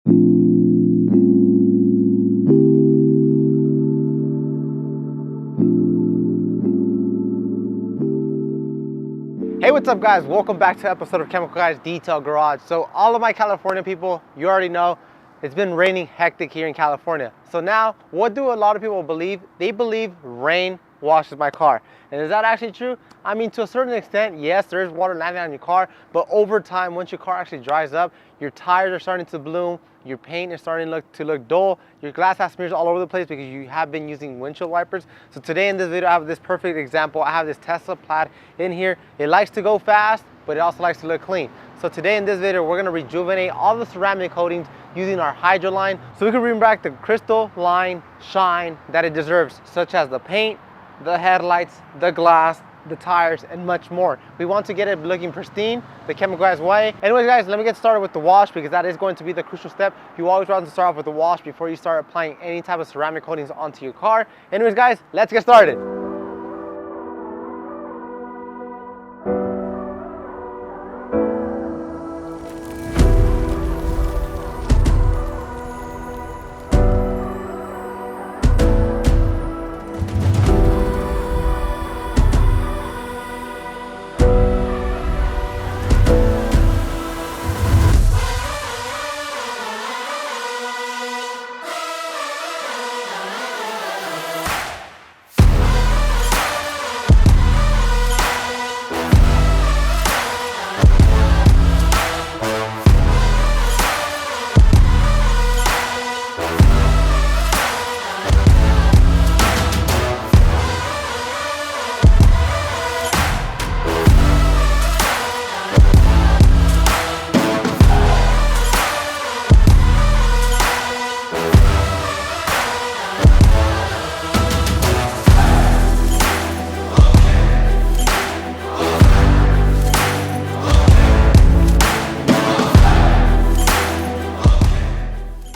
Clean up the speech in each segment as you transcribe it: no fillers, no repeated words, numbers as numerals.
Hey, what's up guys? Welcome back to an episode of Chemical Guys Detail Garage. So all of my California people, you already know, it's been raining hectic here in California. So now, what do a lot of people believe? They believe rain washes my car. And is that actually true? I mean, to a certain extent, yes, there is water landing on your car, but over time, once your car actually dries up, your tires are starting to bloom, your paint is starting to look dull, your glass has smears all over the place because you have been using windshield wipers. So today in this video, I have this perfect example. I have this Tesla Plaid in here. It likes to go fast, but it also likes to look clean. So today in this video, we're gonna rejuvenate all the ceramic coatings using our Hydro line so we can bring back the crystal line shine that it deserves, such as the paint, the headlights, the glass, the tires, and much more. We want to get it looking pristine, the Chemical Guys way. Anyways guys, let me get started with the wash because that is going to be the crucial step. You always want to start off with the wash before you start applying any type of ceramic coatings onto your car. Anyways guys, let's get started.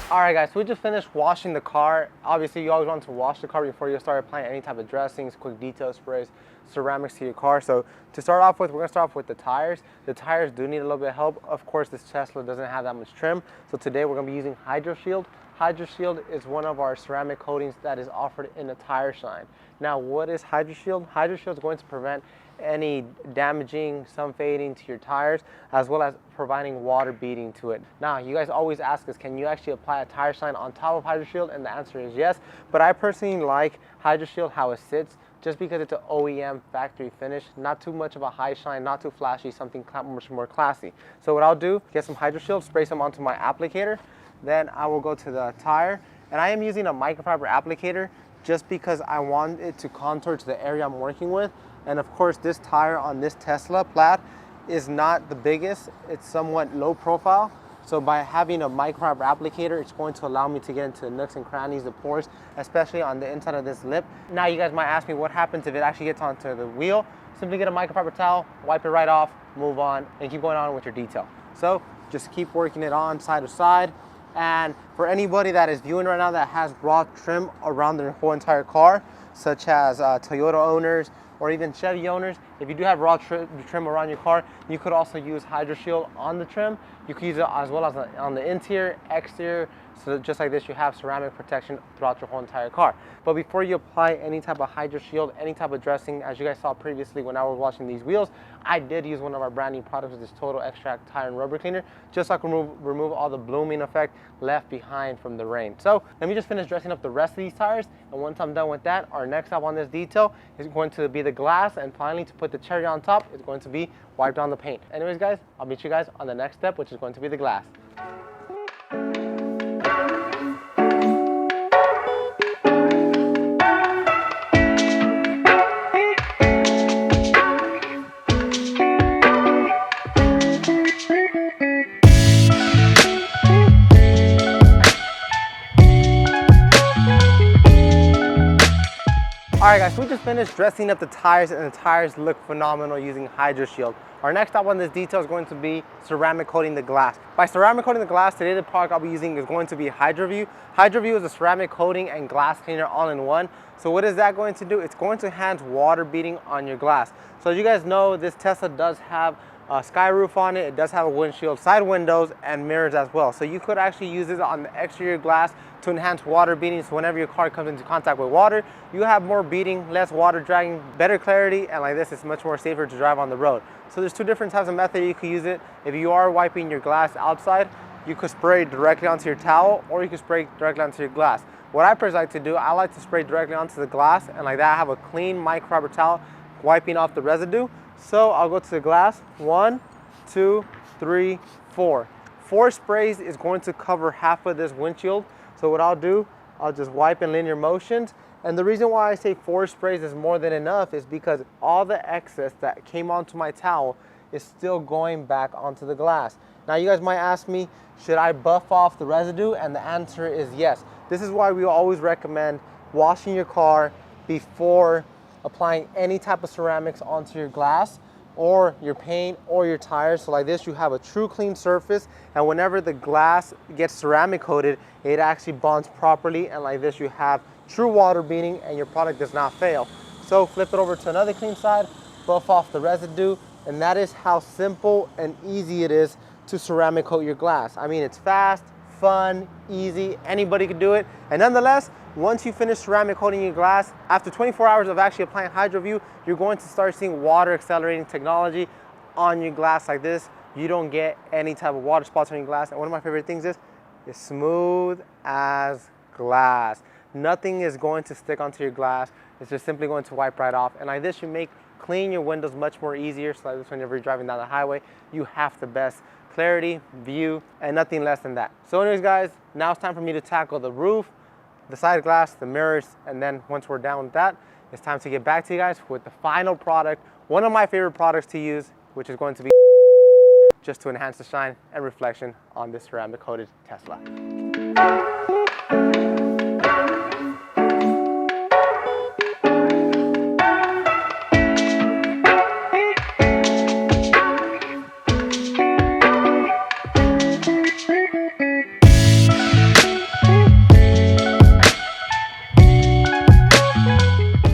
Alright guys, so we just finished washing the car. Obviously you always want to wash the car before you start applying any type of dressings, quick detail sprays, ceramics to your car. So to start off with, we're going to start off with the tires. The tires do need a little bit of help. Of course, this Tesla doesn't have that much trim. So today we're going to be using HydroShield. HydroShield is one of our ceramic coatings that is offered in a tire shine. Now what is HydroShield? HydroShield is going to prevent any damaging, some fading to your tires, as well as providing water beading to it. Now, you guys always ask us, can you actually apply a tire shine on top of HydroShield? And the answer is yes, but I personally like HydroShield how it sits, just because it's an OEM factory finish, not too much of a high shine, not too flashy, something much more classy. So what I'll do, get some HydroShield, spray some onto my applicator, then I will go to the tire, and I am using a microfiber applicator just because I want it to contour to the area I'm working with. And of course, this tire on this Tesla Plaid is not the biggest. It's somewhat low profile. So by having a microfiber applicator, it's going to allow me to get into the nooks and crannies, the pores, especially on the inside of this lip. Now you guys might ask me what happens if it actually gets onto the wheel. Simply get a microfiber towel, wipe it right off, move on, and keep going on with your detail. So just keep working it on side to side. And for anybody that is viewing right now that has raw trim around their whole entire car, such as Toyota owners, or even Chevy owners, if you do have raw trim around your car, you could also use HydroShield on the trim. You could use it as well as on the interior, exterior, so just like this, you have ceramic protection throughout your whole entire car. But before you apply any type of HydroShield, any type of dressing, as you guys saw previously when I was washing these wheels, I did use one of our brand new products, this Total Extract Tire and Rubber Cleaner, just so I can remove all the blooming effect left behind from the rain. So let me just finish dressing up the rest of these tires, and once I'm done with that, our next step on this detail is going to be the glass, and finally to put the cherry on top is going to be wipe down the paint. Anyways guys, I'll meet you guys on the next step, which is going to be the glass. Alright guys, so we just finished dressing up the tires, and the tires look phenomenal using HydroShield. Our next step on this detail is going to be ceramic coating the glass. By ceramic coating the glass, today the product I'll be using is going to be HydroView. HydroView is a ceramic coating and glass cleaner all in one. So what is that going to do? It's going to enhance water beading on your glass. So as you guys know, this Tesla does have sky roof on it. It does have a windshield, side windows, and mirrors as well. So you could actually use this on the exterior glass to enhance water beading. So whenever your car comes into contact with water, you have more beading, less water dragging, better clarity, and like this, it's much more safer to drive on the road. So there's two different types of method you could use it. If you are wiping your glass outside, you could spray directly onto your towel, or you could spray directly onto your glass. What I personally like to do, I like to spray directly onto the glass, and like that I have a clean microfiber towel wiping off the residue. So I'll go to the glass, 1, 2, 3, 4. 4 sprays is going to cover half of this windshield. So what I'll do, I'll just wipe in linear motions. And the reason why I say 4 sprays is more than enough is because all the excess that came onto my towel is still going back onto the glass. Now you guys might ask me, should I buff off the residue? And the answer is yes. This is why we always recommend washing your car before applying any type of ceramics onto your glass or your paint or your tires. So like this, you have a true clean surface, and whenever the glass gets ceramic coated, it actually bonds properly, and like this you have true water beading and your product does not fail. So flip it over to another clean side, buff off the residue, and that is how simple and easy it is to ceramic coat your glass. I mean, it's fast, fun, easy, anybody can do it. And nonetheless, once you finish ceramic coating your glass, after 24 hours of actually applying HydroView, you're going to start seeing water accelerating technology on your glass like this. You don't get any type of water spots on your glass. And one of my favorite things is it's smooth as glass. Nothing is going to stick onto your glass. It's just simply going to wipe right off. And like this, you make clean your windows much more easier. So like this, whenever you're driving down the highway, you have the best clarity, view, and nothing less than that. So anyways guys, now it's time for me to tackle the roof, the side glass, the mirrors, and then once we're done with that, it's time to get back to you guys with the final product, one of my favorite products to use, which is going to be just to enhance the shine and reflection on this ceramic coated Tesla.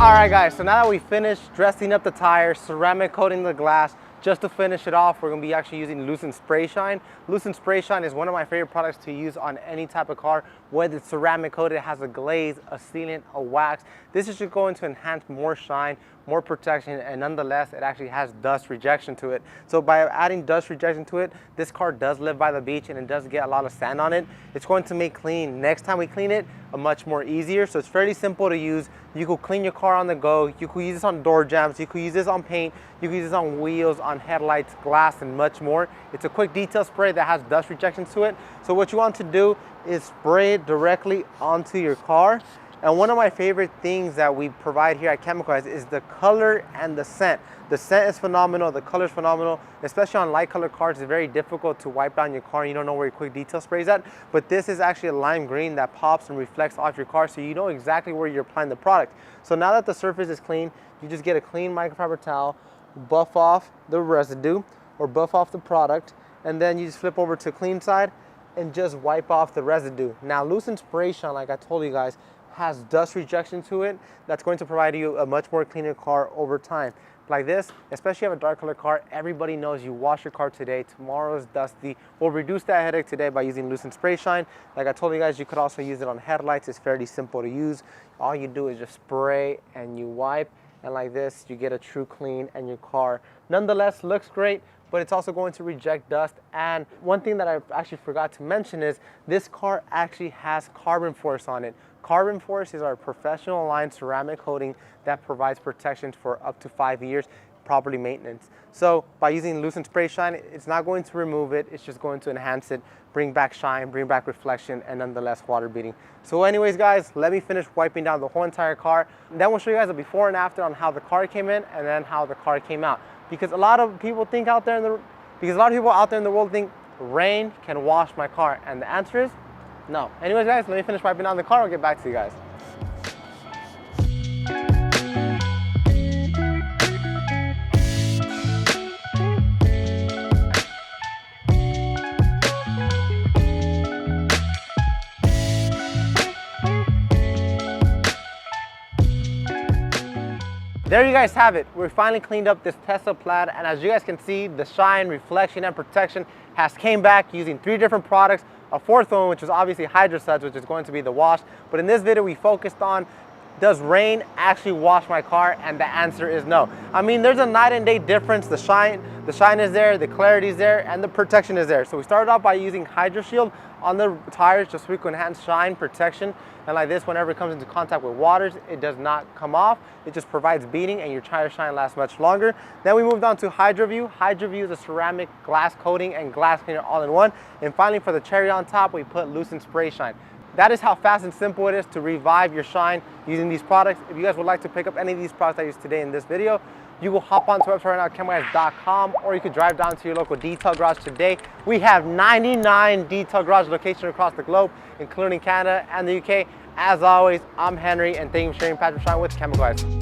Alright guys, so now that we finished dressing up the tires, ceramic coating the glass, just to finish it off, we're going to be actually using Lucent Spray Shine. Lucent Spray Shine is one of my favorite products to use on any type of car, whether it's ceramic coated, it has a glaze, a sealant, a wax. This is just going to enhance more shine, more protection, and nonetheless, it actually has dust rejection to it. So by adding dust rejection to it, this car does live by the beach and it does get a lot of sand on it. It's going to make clean, next time we clean it, a much more easier. So it's fairly simple to use. You could clean your car on the go. You could use this on door jambs. You could use this on paint. You could use this on wheels, on headlights, glass, and much more. It's a quick detail spray that has dust rejection to it. So what you want to do is spray it directly onto your car. And one of my favorite things that we provide here at chemicalguys is the color and the scent. The scent is phenomenal, the color is phenomenal, especially on light colored cars. It's very difficult to wipe down your car and you don't know where your quick detail spray is at. But this is actually a lime green that pops and reflects off your car, so you know exactly where you're applying the product. So now that the surface is clean, you just get a clean microfiber towel, buff off the residue or buff off the product, and then you just flip over to clean side and just wipe off the residue. Now Lucent Spray Shine, like I told you guys, has dust rejection to it that's going to provide you a much more cleaner car over time. Like this, especially if you have a dark color car, everybody knows you wash your car today, tomorrow is dusty. We'll reduce that headache today by using Lucent Spray Shine. Like I told you guys, you could also use it on headlights. It's fairly simple to use. All you do is just spray and you wipe, and like this, you get a true clean and your car nonetheless looks great, but it's also going to reject dust. And one thing that I actually forgot to mention is this car actually has Carbon Force on it. Carbon Force is our professional line ceramic coating that provides protection for up to 5 years, properly maintenance. So by using Lucent Spray Shine, it's not going to remove it, it's just going to enhance it, bring back shine, bring back reflection, and nonetheless water beading. So anyways guys, let me finish wiping down the whole entire car. And then we'll show you guys a before and after on how the car came in and then how the car came out. Because a lot of people out there in the world think rain can wash my car, and the answer is no. Anyways guys, let me finish wiping down the car. I'll get back to you guys. There you guys have it. We finally cleaned up this Tesla Plaid, and as you guys can see, the shine, reflection, and protection has came back using 3 different products. A 4th one, which is obviously HydroSuds, which is going to be the wash. But in this video, we focused on, does rain actually wash my car? And the answer is no. I mean, there's a night and day difference. The shine is there, the clarity is there, and the protection is there. So we started off by using HydroShield on the tires just so we can enhance shine, protection, and like this, whenever it comes into contact with waters, it does not come off. It just provides beading and your tire shine lasts much longer. Then we moved on to HydroView. HydroView is a ceramic glass coating and glass cleaner all in one. And finally, for the cherry on top, we put Lucent spray shine. That is how fast and simple it is to revive your shine using these products. If you guys would like to pick up any of these products I used today in this video, you will hop onto our website right now, chemicalguys.com, or you could drive down to your local detail garage today. We have 99 detail garage locations across the globe, including Canada and the UK. As always, I'm Henry, and thank you for sharing Passion Shine with Chemical Guys.